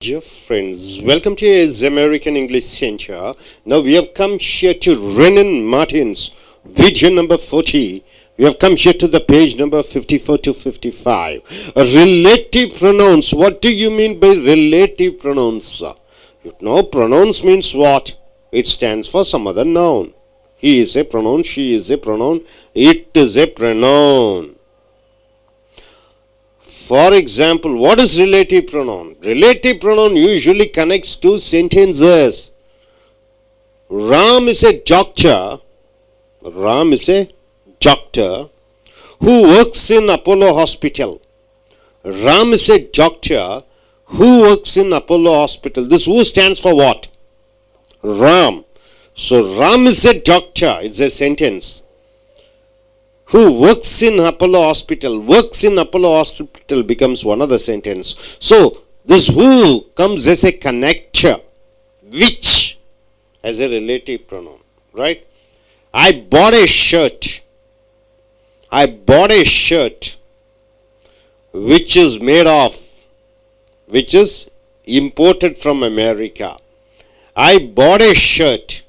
Dear friends, welcome to his American English Center. Now we have come here to Renan Martin's video number 40. We have come here to the page number 54 to 55. Relative pronouns. What do you mean by relative pronouns? You know, pronouns means what? It stands for some other noun. He is a pronoun, she is a pronoun, it is a pronoun. For example, what is relative pronoun? Relative pronoun usually connects two sentences. Ram is a doctor. Ram is a doctor who works in Apollo Hospital. Ram is a doctor who works in Apollo Hospital. This who stands for what? Ram. So Ram is a doctor. It's a sentence. Who works in Apollo Hospital. Works in Apollo Hospital becomes one other sentence. So this who comes as a connector. Which as a relative pronoun. Right? I bought a shirt. I bought a shirt which is made of, which is imported from America. I bought a shirt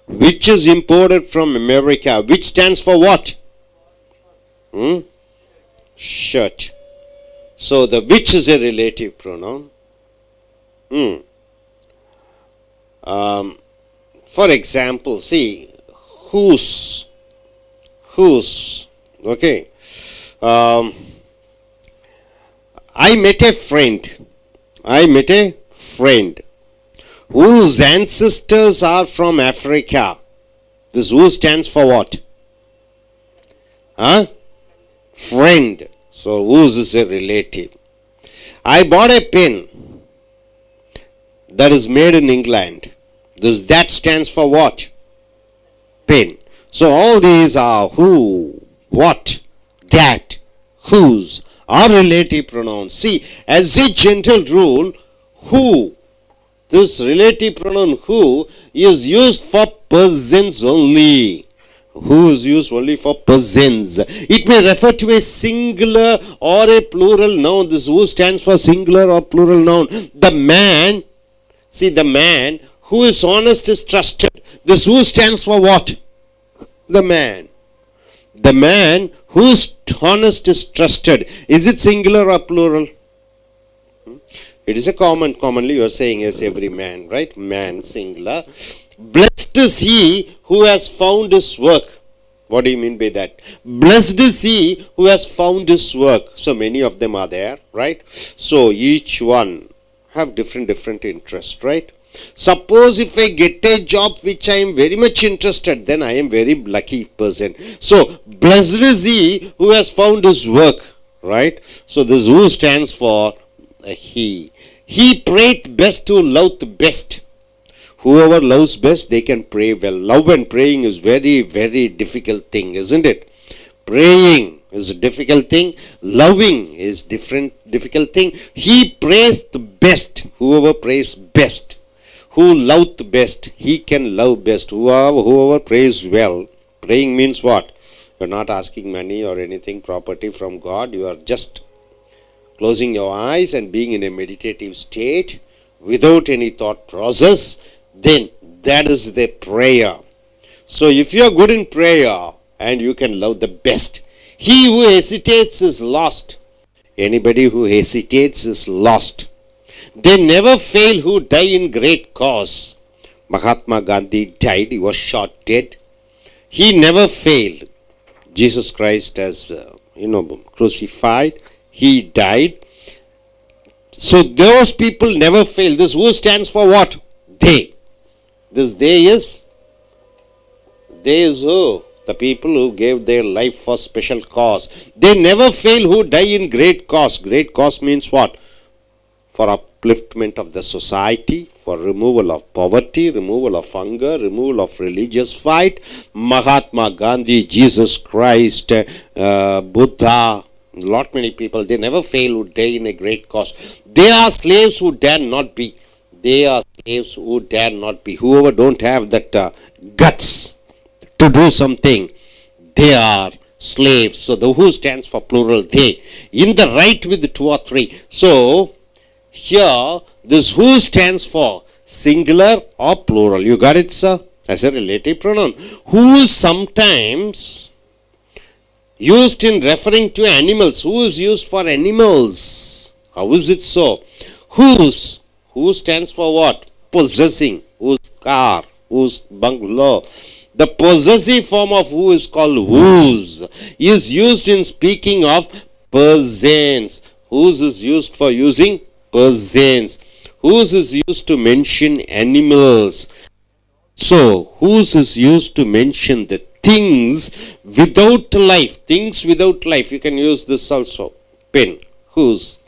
which is imported from America. Which stands for what? Shirt. So the which is a relative pronoun. For example, see, whose. Okay. I met a friend. I met a friend whose ancestors are from Africa. This who stands for what? Friend. So whose is a relative. I bought a pen that is made in England. That stands for what? Pen. So all these are who, what, that, whose are relative pronouns. See, as a general rule, who, this relative pronoun who is used for persons only. Who is used only for persons. It may refer to a singular or a plural noun. This who stands for singular or plural noun. The man, see, the man who is honest is trusted. This who stands for what? The man. The man who is honest is trusted. Is it singular or plural? It is a commonly you are saying as every man, right? Man, singular. Blessed is he who has found his work. What do you mean by that? Blessed is he who has found his work. So many of them are there, right? So each one have different interest, right? Suppose if I get a job which I am very much interested, then I am very lucky person. So blessed is he who has found his work, right? So this who stands for he. He prayed best to love the best. Whoever loves best, they can pray well. Love and praying is very, very difficult thing, isn't it? Praying is a difficult thing. Loving is difficult thing. He prays the best. Whoever prays best. Who loved the best, he can love best. Whoever prays well. Praying means what? You're not asking money or anything, property from God. You are just closing your eyes and being in a meditative state without any thought process. Then that is the prayer. So if you are good in prayer and you can love the best, he who hesitates is lost. Anybody who hesitates is lost. They never fail who die in great cause. Mahatma Gandhi died. He was shot dead. He never failed. Jesus Christ as crucified. He died. So those people never fail. This who stands for what? They. This they is who? The people who gave their life for special cause. They never fail who die in great cause. Great cause means what? For upliftment of the society, for removal of poverty, removal of hunger, removal of religious fight. Mahatma Gandhi, Jesus Christ, Buddha, lot many people, they never fail who die in a great cause. They are slaves who dare not be. They are slaves who dare not be. Whoever don't have that guts to do something, they are slaves. So the who stands for plural they. In the right with 2 or 3. So Here, this who stands for singular or plural. You got it, sir? As a relative pronoun. Who is sometimes used in referring to animals. Who is used for animals? How is it so? Whose? Who stands for what? Possessing. Whose car? Whose bungalow? The possessive form of who is called whose is used in speaking of persons. Whose is used for using persons. Whose is used to mention animals. So, whose is used to mention the things without life. Things without life. You can use this also. Pen. Whose.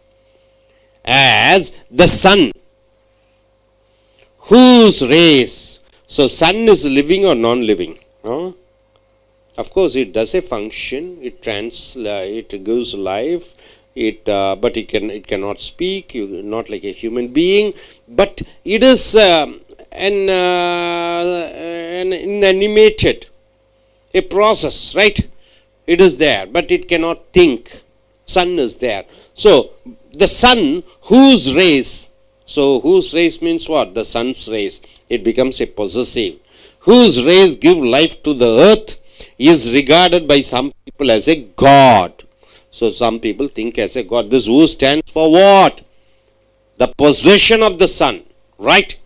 As the sun. Whose rays. So, sun is living or non-living? Huh? Of course, it does a function. It gives life. But it cannot speak. Not like a human being. But it is an inanimated, a process, right? It is there, but it cannot think. Sun is there. So, the sun, whose rays. So, whose rays means what? The sun's rays. It becomes a possessive. Whose rays give life to the earth is regarded by some people as a god. So, some people think as a god. This who stands for what? The possession of the sun, right?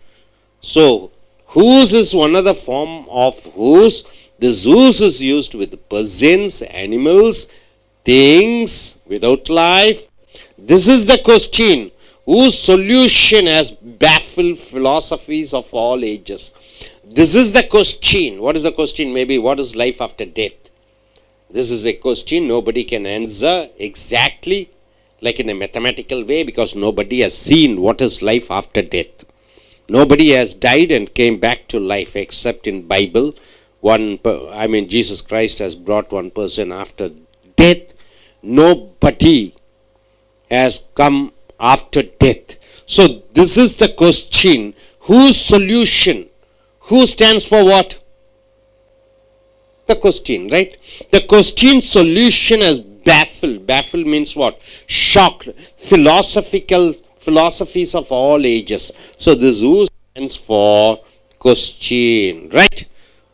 So, whose is one other form of whose. This whose is used with persons, animals, things without life. This is the question whose solution has baffled philosophies of all ages. This is the question. What is the question? Maybe what is life after death? This is a question nobody can answer exactly like in a mathematical way because nobody has seen what is life after death. Nobody has died and came back to life except in Bible. Jesus Christ has brought one person after death. Nobody has come after death. So this is the question. Whose solution? Who stands for what? The question, right? The question solution has baffled. Baffled means what? Shocked. Philosophies of all ages. So this who stands for question, right?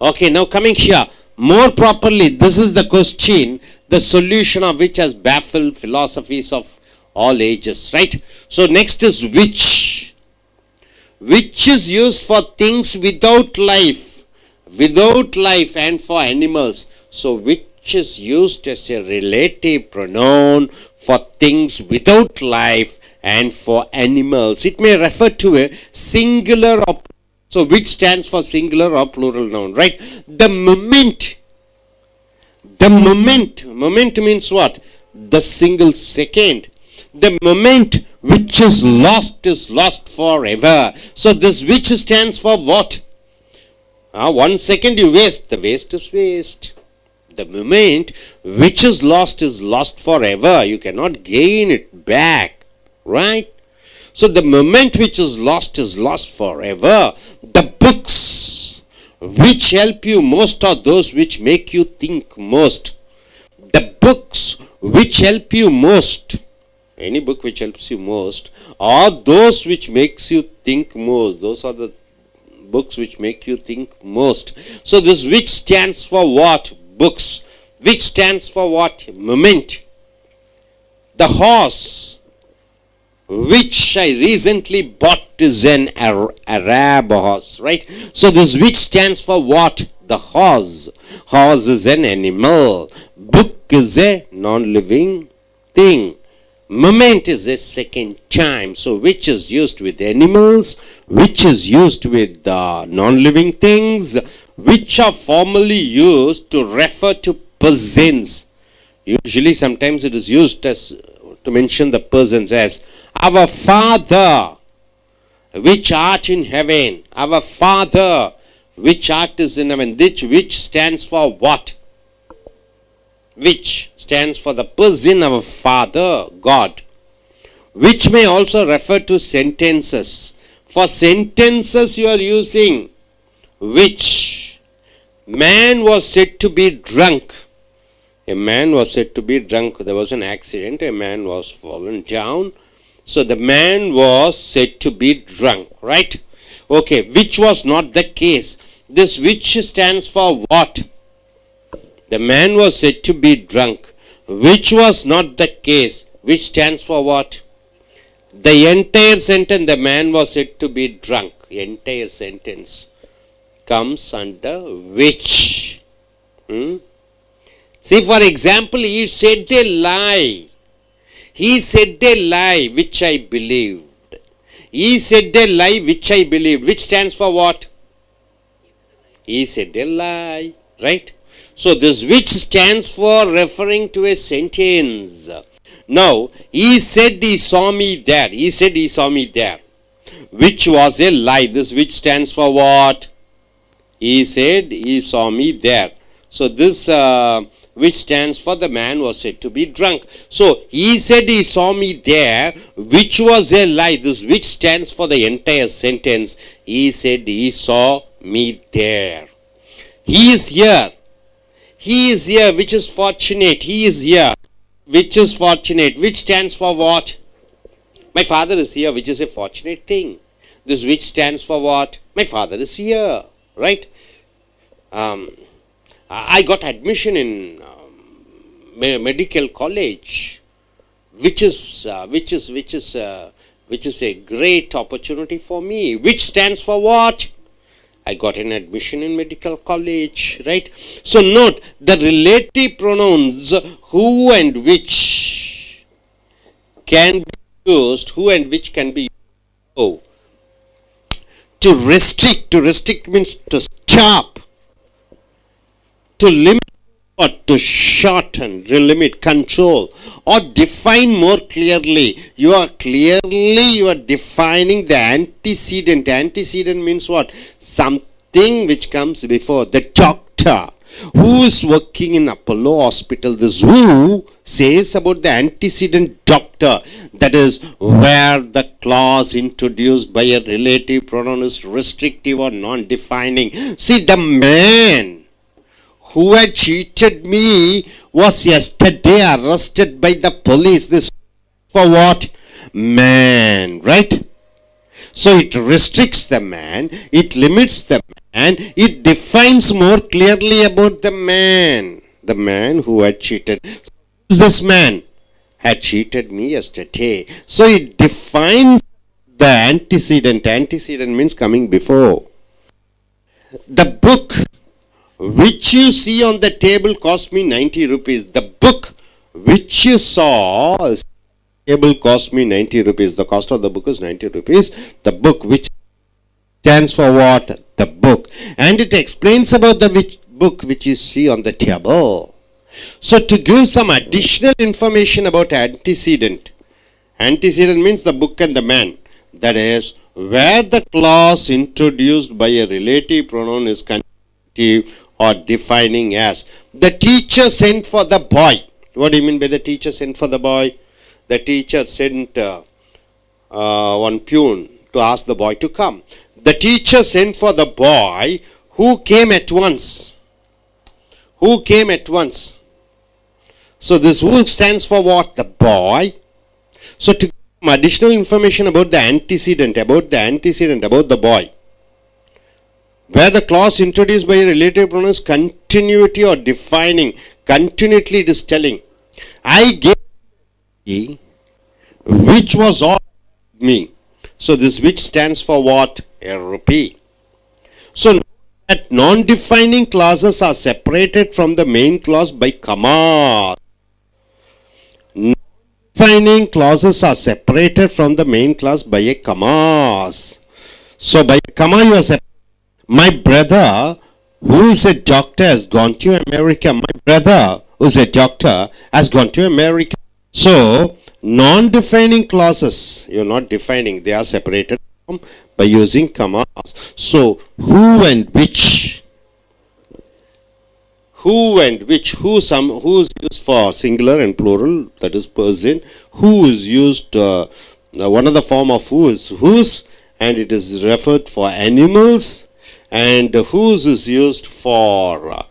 Okay, now coming here. More properly, this is the question, the solution of which has baffled philosophies of all ages, right? So next is which. Which is used for things without life and for animals. So which is used as a relative pronoun for things without life and for animals. It may refer to a singular or so which stands for singular or plural noun, right? The moment means what? The single second. The moment which is lost forever. So this which stands for what? 1 second you waste, the waste is waste. The moment which is lost forever. You cannot gain it back, right? So the moment which is lost forever. The books which help you most are those which make you think most. The books which help you most, any book which helps you most, are those which makes you think most. Those are the books which make you think most. So this which stands for what? Books. Which stands for what? Moment. The horse which I recently bought is an Arab horse, right? So this which stands for what? The horse. Horse is an animal. Book is a non-living thing. Moment is a second time. So which is used with animals, which is used with non-living things, which are formally used to refer to persons. Usually sometimes it is used as to mention the persons as our Father which art in heaven. Our Father which art is in heaven. Which stands for what? Which stands for the person, our Father, God. Which may also refer to sentences. For sentences you are using which. Man was said to be drunk. A man was said to be drunk. There was an accident. A man was fallen down. So the man was said to be drunk, right? Okay, which was not the case. This which stands for what? The man was said to be drunk, which was not the case. Which stands for what? The entire sentence, the man was said to be drunk. Entire sentence comes under which. See, for example, he said a lie. He said a lie which I believed. He said a lie which I believed. Which stands for what? He said a lie. Right? So this which stands for referring to a sentence. Now, he said he saw me there. He said he saw me there. Which was a lie. This which stands for what? He said he saw me there. So this which stands for the man was said to be drunk. So he said he saw me there, which was a lie. This which stands for the entire sentence. He said he saw me there. He is here. He is here, which is fortunate. He is here, which is fortunate. Which stands for what? My father is here, which is a fortunate thing. This which stands for what? My father is here, right? I got admission in medical college, which is a great opportunity for me. Which stands for what? I got an admission in medical college, right? So note the relative pronouns who and which can be used. Who and which can be used to restrict. To restrict means to stop. To limit or to shorten, limit, control, or define more clearly. You are defining the antecedent. Antecedent means what? Something which comes before. The doctor who is working in Apollo Hospital, this who says about the antecedent doctor. That is where the clause introduced by a relative pronoun is restrictive or non-defining. See, the man who had cheated me was yesterday arrested by the police. This for what? Man, right? So it restricts the man, it limits the man, it defines more clearly about the man. The man who had cheated. This man had cheated me yesterday. So it defines the antecedent. Antecedent means coming before. The book which you see on the table cost me 90 rupees. The book which you saw on the table cost me 90 rupees. The cost of the book is 90 rupees. The book which stands for what? The book. And it explains about the book which you see on the table. So to give some additional information about antecedent. Antecedent means the book and the man. That is where the clause introduced by a relative pronoun is conjunctive or defining as. The teacher sent for the boy. What do you mean by the teacher sent for the boy? The teacher sent one peon to ask the boy to come. The teacher sent for the boy who came at once. Who came at once. So this who stands for what? The boy. So to give some additional information about the antecedent, about the boy. Where the clause introduced by a relative pronoun is continuity or defining. Continually it is telling. I gave which was all me. So this which stands for what? A rupee. So that non-defining clauses are separated from the main clause by commas. Non-defining clauses are separated from the main clause by a commas. So by a comma you are separated. My brother, who is a doctor, has gone to America. My brother, who is a doctor, has gone to America. So, non-defining clauses, you're not defining, they are separated from by using commas. So, who and which? Who and which? Who is used for singular and plural, that is person. Who is used, one of the form of who is whose, and it is referred for animals. And whose is used for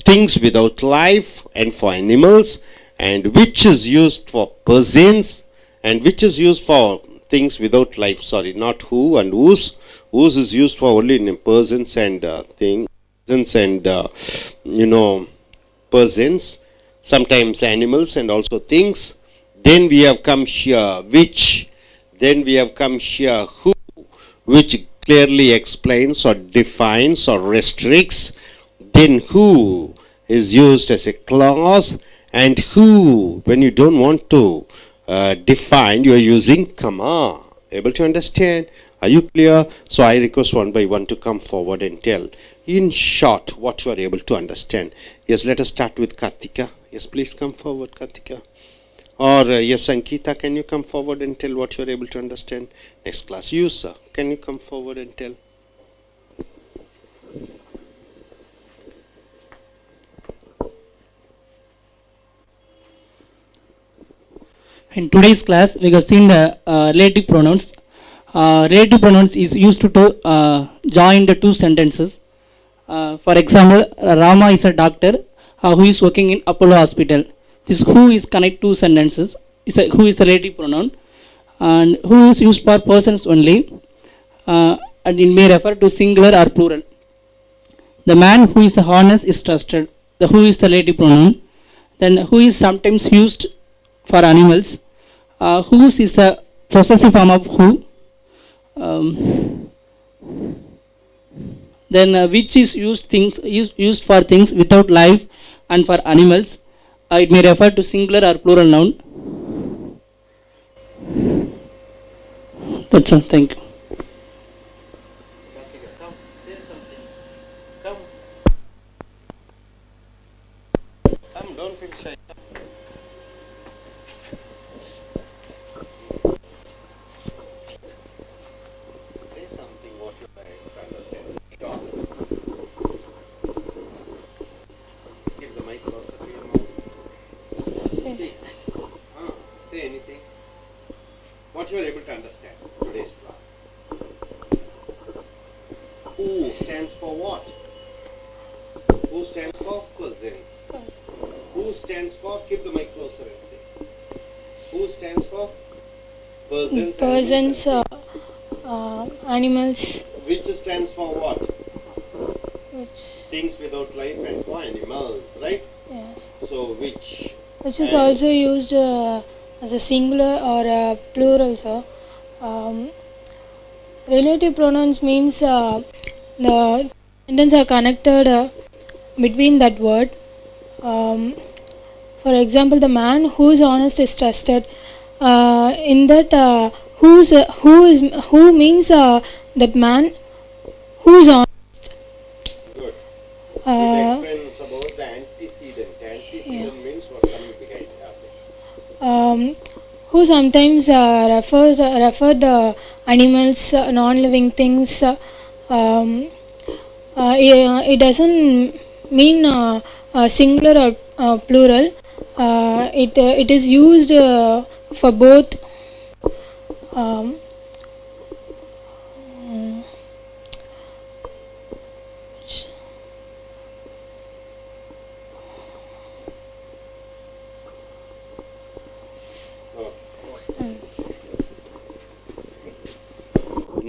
things without life and for animals, and which is used for persons and which is used for things without life. Sorry, not who and whose. Whose is used for only in persons and things, persons and persons, sometimes animals and also things. Then we have come here which. Then we have come here who, which clearly explains or defines or restricts. Then who is used as a clause, and who, when you don't want to define, you are using comma. Able to understand? Are you clear? So I request one by one to come forward and tell in short what you are able to understand. Yes, let us start with Kartika. Yes, please come forward, Kartika. Or yes, Sankita, can you come forward and tell what you are able to understand? Next class, you sir, can you come forward and tell? In today's class, we have seen the relative pronouns. Relative pronouns is used to join the two sentences. For example, Rama is a doctor who is working in Apollo Hospital. This who is connect two sentences. Who is the relative pronoun, and who is used for persons only, and it may refer to singular or plural. The man who is honest is trusted. The who is the relative pronoun. Then who is sometimes used for animals. Whose is the possessive form of who. Then which is used for things without life and for animals. It may refer to singular or plural noun. That's all. Thank you. Come, say something. Come. Come, don't feel shy. Say something what you are able to understand. Talk. Keep the mic closer to your mouth. Say anything. What you are able to understand today's class. Who stands for what? Who stands for persons? Who stands for, keep the mic closer and say. Who stands for persons? Persons, animals. Which stands for what? Which, Things without life and for animals, right? yes. So which? Which is also used as a singular or a plural. So, relative pronouns means the sentences are connected between that word. For example, the man who is honest is trusted. In that, who means that man who is honest. Good. It explains about the antecedent. Antecedent means what coming behind. Who sometimes refer the animals, non-living things. It doesn't mean singular or plural. It is used for both.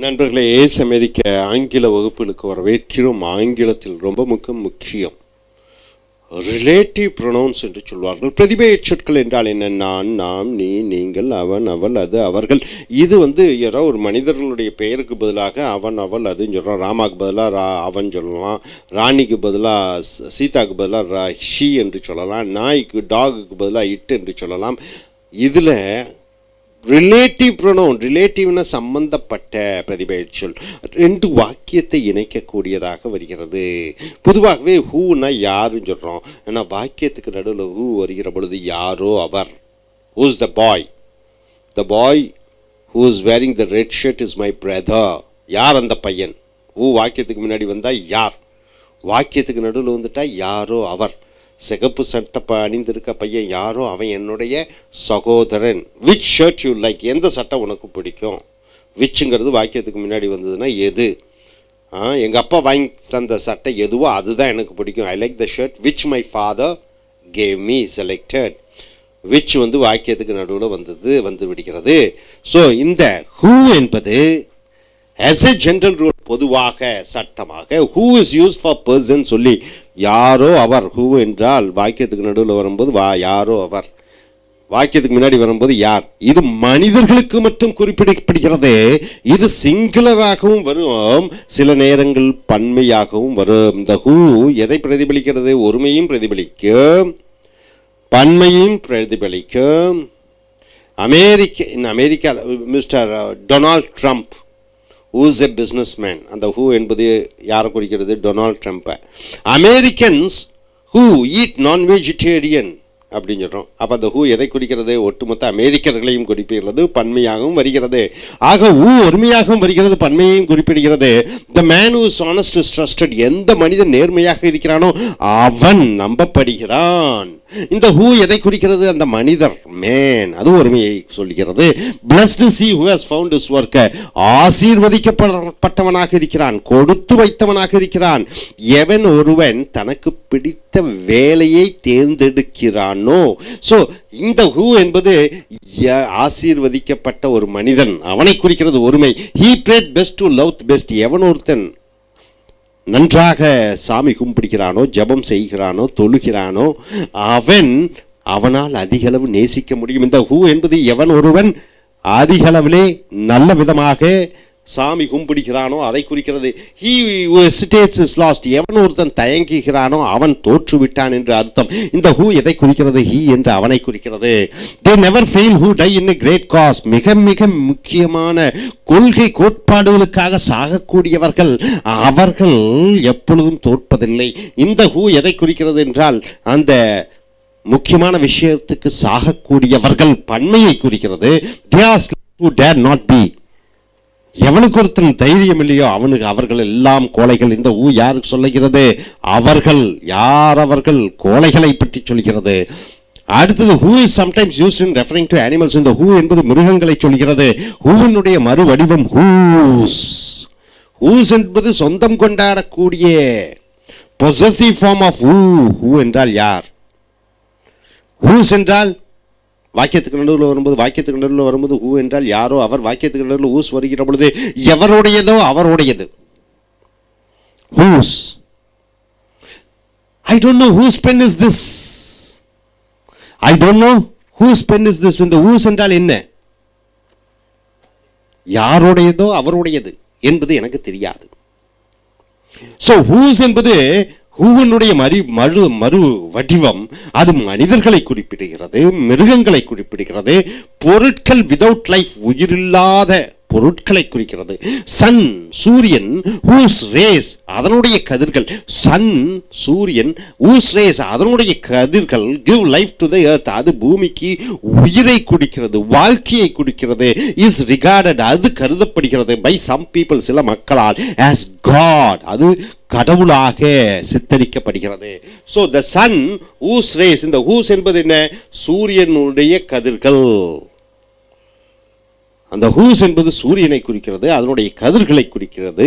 நண்பர்களே, ace அமெரிக்க ஆங்கில வகுப்புகளுக்கு வரவேற்கிறோம். ஆங்கிலத்தில் ரொம்ப முக்கியம் relative pronounce என்று சொல்வார்கள். பிரதிபெயர் சொற்கள் என்றால் என்ன? நான், நாம், நீ, நீங்கள், அவன், அவள், அது, அவர்கள். இது யாரோ ஒரு மனிதர்களுடைய பெயருக்கு பதிலாக அவன், அவள், அதுன்னு சொல்கிறோம். ராமாவுக்கு பதிலாக அவன் சொல்லலாம், ராணிக்கு பதிலாக சீதாவுக்கு பதிலாக ஷி என்று சொல்லலாம், நாய்க்கு டாகுக்கு பதிலாக இட் என்று சொல்லலாம். இதில் ரிலேட்டிவ் ப்ரொனவுன், ரிலேட்டிவ்னா சம்பந்தப்பட்ட பிரதிபெயர் சொல், ரெண்டு வாக்கியத்தை இணைக்கக்கூடியதாக வருகிறது. பொதுவாகவே ஹூனா யாருன்னு சொல்கிறோம். ஆனால் வாக்கியத்துக்கு நடுவில் ஹூ வருகிற பொழுது யாரோ அவர். Who is the boy? The boy who is wearing the red shirt is my brother. யார் அந்த பையன்? ஹூ வாக்கியத்துக்கு முன்னாடி வந்தால் யார், வாக்கியத்துக்கு நடுவில் வந்துட்டால் யாரோ அவர். சிகப்பு சட்டை அணிந்திருக்க பையன் யாரோ அவன் என்னுடைய சகோதரன். Which shirt you like? எந்த சட்டை உனக்கு பிடிக்கும்? விச்சுங்கிறது வாக்கியத்துக்கு முன்னாடி வந்ததுன்னா எது. எங்கள் அப்பா வாங்கி தந்த சட்டை எதுவோ அதுதான் எனக்கு பிடிக்கும். I like the shirt which my father gave me selected. which வந்து வாக்கியத்துக்கு நடுவில் வந்து விடுகிறது. ஸோ இந்த who என்பது as a general rule பொதுவாக சட்டமாக who is used for person சொல்லி யாரோ அவர், who என்றால் வாக்கியத்துக்கு நடுவில் வரும்போது யாரோ அவர், வாக்கியத்துக்கு முன்னாடி வரும்போது யார், இது மனிதர்களுக்கு மட்டும் குறிப்பிடப்படுகிறது. இது சிங்குலராகவும் வரும், சில நேரங்கள் பன்மையாகவும் வரும். இந்த who எதை பிரதிபலிக்கிறது? ஒருமையும் பிரதிபலிக்கும், பன்மையும் பிரதிபலிக்கும். America mister Donald Trump who is a businessman, அந்த who என்பது யாரை குறிக்கிறது? டொனால்ட் ட்ரம்ப்பை. அமெரிக்கன்ஸ் who eat non-vegetarian அப்படின்னு சொல்கிறோம். அப்போ அந்த who எதை குறிக்கிறது? ஒட்டுமொத்த அமெரிக்கர்களையும் குறிப்பிடுகிறது, பன்மையாகவும் வருகிறது. ஆக who ஒருமையாகவும் வருகிறது, பன்மையையும் குறிப்பிடுகிறது. the man who is honest is trusted, எந்த மனிதன் நேர்மையாக இருக்கிறானோ அவன் நம்பப்படுகிறான். இந்த who எதை குறிக்கிறது? அந்த மனிதர், மேன், அது ஒருமையை சொல்கிறது. blessed is he who has found his work, ஆசீர்வதிக்கப்பட்டவனாக இருக்கிறான், கொடுத்து வைத்தவனாக இருக்கிறான் எவன் ஒருவன் தனக்கு பிடித்த வேலையை தேர்ந்தெடுக்கிறானோ. ஸோ இந்த who என்பது ஆசீர்வதிக்கப்பட்ட ஒரு மனிதன், அவனை குறிக்கிறது ஒருமை. he prayed best to love best, எவன் ஒருத்தன் நன்றாக சாமி கும்பிடுகிறானோ, ஜபம் செய்கிறானோ, தொழுகிறானோ அவனால் அதிகளவு நேசிக்க முடியும். இந்த who என்பது எவன் ஒருவன் அதிகளவிலே நல்ல விதமாக சாமி கும்பிடுகிறானோ அதை குறிக்கிறது. he who hesitates is lost, எவன் ஒருத்தன் தயங்குகிறானோ அவன் தோற்றுவிட்டான் என்று அர்த்தம். இந்த who எதை குறிக்கிறது? he என்று அவனை குறிக்கிறது. they never fail who die in a great cause, மிக மிக முக்கியமான கொள்கை கோட்பாடுகளுக்காக சாகக்கூடியவர்கள் அவர்கள் எப்பொழுதும் தோற்பதில்லை. இந்த who எதை குறிக்கிறது என்றால் அந்த முக்கியமான விஷயத்துக்கு சாகக்கூடியவர்கள், பன்மையை குறிக்கிறது. they are who dare not be, எவனுக்கு ஒருத்தன் தைரியம் இல்லையோ அவர்கள் எல்லாம் கோழைகள். இந்த ஊ யாருக்கு சொல்லுகிறது? அவர்கள் யார்? அவர்கள் கோழைகளை பற்றி சொல்கிறது. அடுத்தது who is sometimes used in referring to animals. இந்த who என்பது மிருகங்களை சொல்கிறது. whoனுடைய மறு வடிவம் whose. whose என்பது சொந்தம் கொண்டாடக்கூடிய possessive form of who என்றால் யார்? whose என்றால் வாக்கியத்துக்கு நடுவில் வரும்போது who என்றால் யாரோ அவர், வாக்கியத்துக்கு நடுவில் whose வருகிற பொழுது எவருடையதோ அவருடையது. whose. I don't know whose pen is this. I don't know whose pen is this. இந்த whose என்றால் என்ன? யாருடையதோ அவருடையது என்பது எனக்கு தெரியாது. so whose என்பது ஹூவனுடைய மறு வடிவம், அது மனிதர்களை குறிப்பிடுகிறது, மிருகங்களை குறிப்பிடுகிறது, பொருட்கள் விதவுட் லைஃப், உயிரில்லாத பொருட்களை குறிக்கிறது. சன் சூரியன், whose rays அதனுடைய கதிர்கள், சன் சூரியன், whose rays அதனுடைய கதிர்கள் give life to the earth, அது பூமிக்கு உயிரை கொடுக்கிறது, வாழ்க்கையை கொடுக்கிறது. is regarded அது கருதப்படுகிறது by some people சில மக்களால் as God, அது கடவுளாக சித்தரிக்கப்படுகிறது. so the sun whose rays, இந்த whose என்பது என்ன? சூரியனுடைய கதிர்கள். அந்த whose என்பது சூரியனை குறிக்கிறது, அதனுடைய கதிர்களை குறிக்கிறது.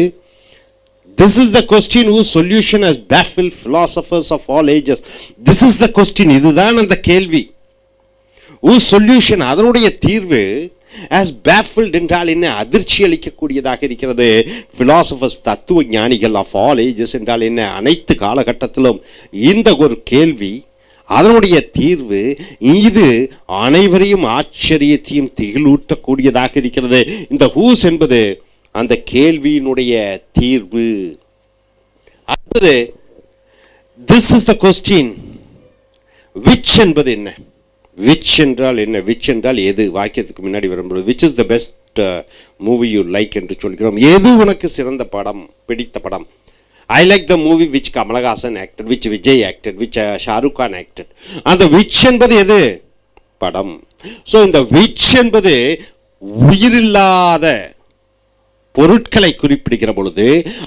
this is the question whose solution has baffled philosophers of all ages. this is the question, இதுதான் அந்த கேள்வி. whose solution அதனுடைய தீர்வு as baffled என்றால் என்ன? அதிர்ச்சி அளிக்கக்கூடியதாக இருக்கிறது. philosophers தத்துவ ஞானிகள் of all ages என்றால் என்ன? அனைத்து காலகட்டத்திலும் இந்த ஒரு கேள்வி, அதனுடைய தீர்வு, இது அனைவரையும் ஆச்சரியத்தையும் திகிலூட்டக்கூடியதாக இருக்கிறது. இந்த whose என்பது அந்த கேள்வியினுடைய தீர்வு. அடுத்தது this is the question. which என்பது என்ன? which என்றால் என்ன? which என்றால் எது? வாக்கியத்துக்கு முன்னாடி வரும்போது which is the best movie you like என்று சொல்கிறோம். எது உனக்கு சிறந்த படம், பிடித்த படம்? I like the movie which Kamalhaasan acted, which Vijay acted, which Shah Rukh Khan acted. அந்த which என்பது எது? படம். so இந்த which என்பது உயிரில்லாத பொருட்களை குறிப்பிடுகிற பொழுது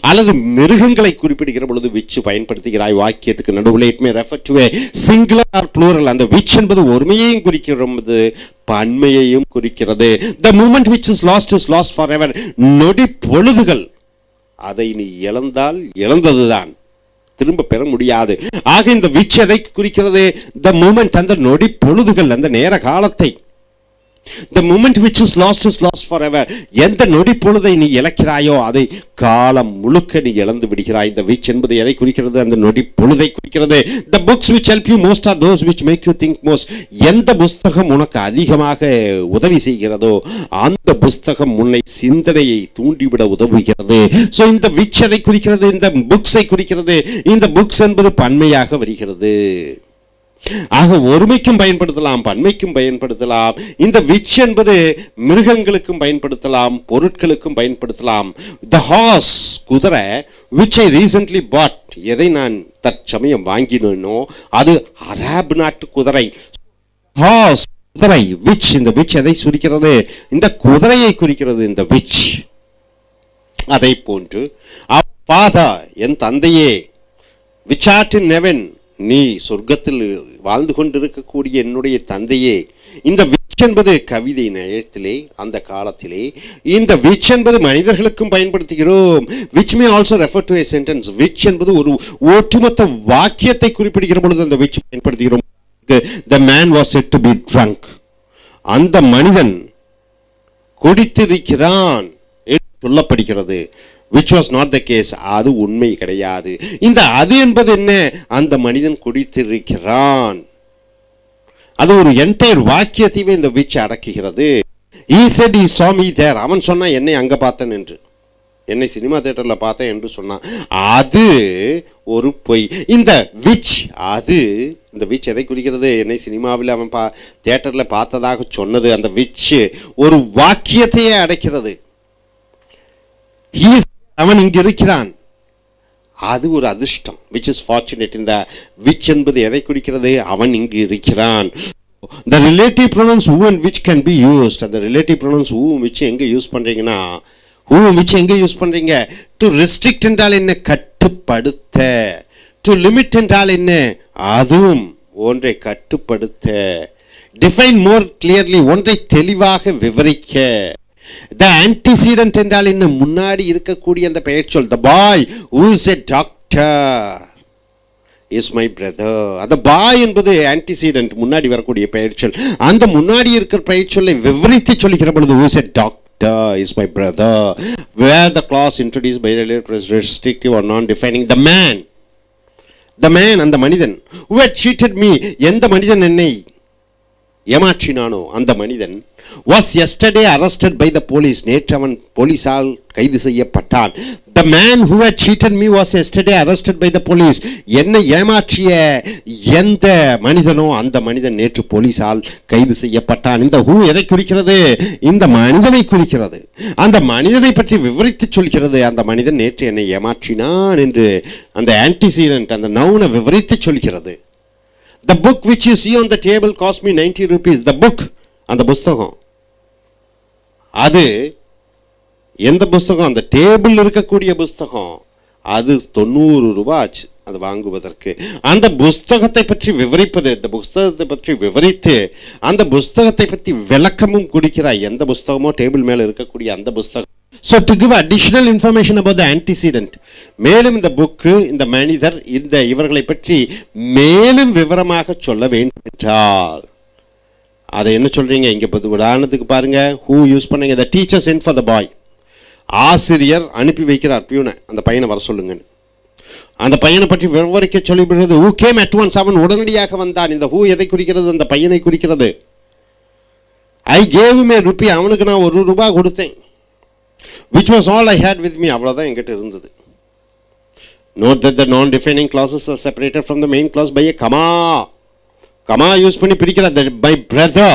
அல்லது மிருகங்களை குறிப்பிடுகிற பொழுது which பயன்படுத்துகிறாய் வாக்கியத்துக்கு நடுவில். it may refer to a singular or plural. அந்த which என்பது ஒருமையையும் குறிக்கிறது, பன்மையையும் குறிக்கிறது. the moment which is lost forever. நொடி பொழுதுகள், அதை நீ இழந்தால் இழந்ததுதான். திரும்ப பெற முடியாது. ஆக இந்த which எதை குறிக்கிறது? the moment, அந்த நொடி பொழுதுகள், அந்த நேர காலத்தை. The moment which is lost forever. எந்த நொடி பொழுதை நீ இழக்கிறாயோ அதை காலம் முழுக்க நீ இழந்து விடுகிறாய். இந்த which என்பது எதை குறிக்கிறது? அந்த நொடி பொழுதை குறிக்கிறது. The books which help you most are those which make you think most. எந்த புஸ்தகம் உனக்கு அதிகமாக உதவி செய்கிறதோ அந்த புஸ்தகம் உன்னை சிந்தனையை தூண்டிவிட உதவுகிறது. ஸோ இந்த which எதை குறிக்கிறது? இந்த புக்ஸை குறிக்கிறது. இந்த புக்ஸ் என்பது பன்மையாக வருகிறது. ஆக ஒருமைக்கும் பயன்படுத்தலாம், பன்மைக்கும் பயன்படுத்தலாம். இந்த which என்பது மிருகங்களுக்கும் பயன்படுத்தலாம், பொருட்களுக்கும் பயன்படுத்தலாம். the horse, குதிரை, which I recently bought, எதை நான் தற்சமயம் வாங்கினேனோ அது அரபு நாட்டு குதிரை. horse, குதிரை, which, இந்த which எதை குறிக்கிறது? இந்த குதிரையை குறிக்கிறது இந்த which. அதை போன்று father, என் தந்தையே, which art in heaven, நீ சொர்க்கத்தில் வாழ்ந்து கொண்டிருக்கக்கூடிய என்னுடைய தந்தையே. இந்த which என்பது கவிதை நயத்திலே அந்த காலத்திலே இந்த which என்பது மனிதர்களுக்கும் பயன்படுத்துகிறோம். which may also refer to a sentence. which என்பது ஒரு ஒட்டுமொத்த வாக்கியத்தை குறிப்பிடுகிற பொழுது அந்த which பயன்படுத்துகிறோம். the man was said to be drunk. அந்த மனிதன் குடித்திருக்கிறான் என்று சொல்லப்படுகிறது. which was not the case. அது உண்மை கிடையாது. இந்த அது என்பது என்ன? அந்த மனிதன் குடித்திருக்கிறான். அது ஒரு என்டையர் வாக்கியத்தையே இந்த which அடக்குகிறது. he said he saw me there. அவன் சொன்னா என்னை அங்க பார்த்தேன் என்று, என்னை சினிமா தியேட்டர்ல பார்த்தேன் என்று சொன்னான். அது ஒரு பொய். இந்த which, அது இந்த which எதை குறிக்கிறது? என்னை சினிமாவில் அவன் தியேட்டர்ல பார்த்ததாக சொன்னது. அந்த which ஒரு வாக்கியத்தையே அடைக்கிறது. அவன் இங்கு இருக்கிறான், அது ஒரு அதிர்ஷ்டம். which is fortunate. இந்த which என்பது எதை குறிக்கிறது? அவன் இங்கு இருக்கிறான். the relative pronouns who and which can be used. அந்த relative pronouns who which எங்க யூஸ் பண்றீங்கன்னா, who which எங்க யூஸ் பண்றீங்க? to restrict என்றால் என்ன? கட்டுப்படுத்த. to limit என்றால் என்ன? அதுவும் ஒன்றை கட்டுப்படுத்த. define more clearly, ஒன்றை தெளிவாக விவரிக்க. the antecedent என்றால் என்ன? முன்னாடி இருக்கக்கூடிய அந்த பெயர் சொல். the boy who is a doctor is my brother. அந்த boy என்பது antecedent, முன்னாடி வரக்கூடிய பெயர் சொல். அந்த முன்னாடி இருக்கிற பெயர் சொல்லை விவரித்து சொல்லுகிற பொழுது who is a doctor is my brother. where the clause introduced by restrictive or non-defining. the man, அந்த மனிதன். who had cheated me, எந்த மனிதன் என்னை ஏமாற்றினானோ அந்த மனிதன். was yesterday arrested by the police, நேற்று அவன் போலீசால் கைது செய்யப்பட்டான். the man who had cheated me was yesterday arrested by the police. என்னை ஏமாற்றிய எந்த மனிதனோ அந்த மனிதன் நேற்று போலீசால் கைது செய்யப்பட்டான். இந்த who எதை குறிக்கிறது? இந்த மனிதனை குறிக்கிறது. அந்த மனிதனை பற்றி விவரித்து சொல்கிறது. அந்த மனிதன் நேற்று என்னை ஏமாற்றினான் என்று அந்த antecedent, அந்த நவுனை விவரித்து சொல்கிறது. the book which you see on the table cost me 90 rupees. the book, அந்த புஸ்தகம். அது எந்த புஸ்தகம்? அந்த டேபிள் இருக்கக்கூடிய புஸ்தகம். அது 90 ரூபாய் ஆச்சு அது வாங்குவதற்கு. அந்த புஸ்தகத்தை பற்றி விவரிப்பது, இந்த புஸ்தகத்தை பற்றி விவரித்து அந்த புஸ்தகத்தை பற்றி விளக்கமும் கொடுக்கிறாய். எந்த புஸ்தகமோ டேபிள் மேல இருக்கக்கூடிய அந்த புஸ்தகம். So to give additional information about the antecedent, மேலும் இந்த புக்கு, இந்த மனிதர், இந்த இவர்களை பற்றி மேலும் விவரமாக சொல்ல வேண்டும் என்றால் அதை என்ன சொல்றீங்க? இங்க உதாரணத்துக்கு பாருங்க, who யூஸ் பண்ணீங்க? the teacher sent for the boy. ஆசிரியர் அனுப்பி வைக்கிறார் பியூனை, அந்த பையனை வர சொல்லுங்க. அந்த பையனை பற்றி விவரிக்க சொல்லிவிடுறது who came at once, அவன் உடனடியாக வந்தான். இந்த who எதை குறிக்கிறது? அந்த பையனை குறிக்கிறது. I gave him a rupee, அவனுக்கு நான் 1 ரூபாய் கொடுத்தேன். which was all I had with me, அவ்வளவுதான் என்கிட்ட இருந்தது. note that the non-defining clauses are separated from the main clause by a comma. comma use பண்ணி பிரிக்கிறார். my brother,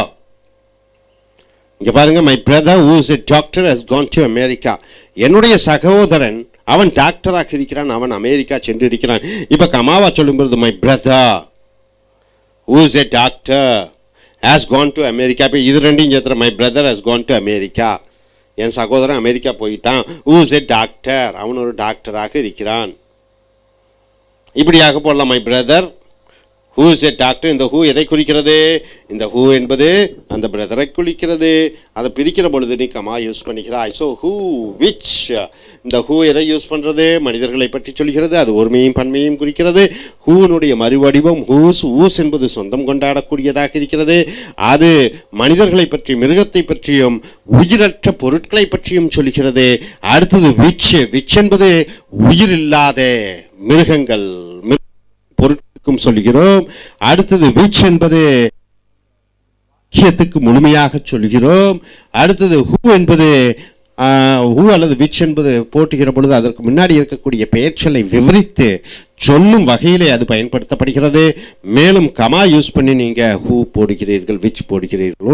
இங்க பாருங்க, my brother who is a doctor has gone to America. என்னுடைய சகோதரன் அவன் டாக்டராக இருக்கிறான், அவன் அமெரிக்கா சென்று இருக்கிறான். இப்ப கமாவா சொல்லும்போது my brother who is a doctor has gone to America. இப்ப இது ரெண்டையும் சேர்த்துற my brother has gone to America. என் சகோதரன் அமெரிக்கா போயிட்டான். who is a doctor, அவன் ஒரு டாக்டராக இருக்கிறான். இப்படியாக போடலாம். my brother who is a doctor, இந்த who எதை குறிக்கிறது? இந்த who என்பது அந்த பிரதரை குறிக்கிறது. அதை பிரிக்கிற பொழுது நீ கமா யூஸ் பண்ணிக்கிறாய். ஸோ who, which, இந்த who எதை யூஸ் பண்ணுறது? மனிதர்களை பற்றி சொல்கிறது. அது ஒருமையும் பன்மையும் குறிக்கிறது. whoனுடைய மறுவடிவம் whose என்பது சொந்தம் கொண்டாடக்கூடியதாக இருக்கிறது. அது மனிதர்களை பற்றி, மிருகத்தை பற்றியும் உயிரற்ற பொருட்களை பற்றியும் சொல்கிறது. அடுத்தது which என்பது உயிரில்லாத மிருகங்கள், பொருட்களுக்கும் சொல்கிறோம். அடுத்தது which என்பது வாக்கியத்துக்கு முழுமையாக சொல்கிறோம். அடுத்தது who என்பது who அல்லது which என்பது போட்டுகிற பொழுது அதற்கு முன்னாடி இருக்கக்கூடிய பெயர்ச்சொல்லை விவரித்து சொல்லும் வகையிலே அது பயன்படுத்தப்படுகிறது. மேலும் கமா யூஸ் பண்ணி நீங்க who போடுகிறீர்கள், which போடுகிறீர்களோ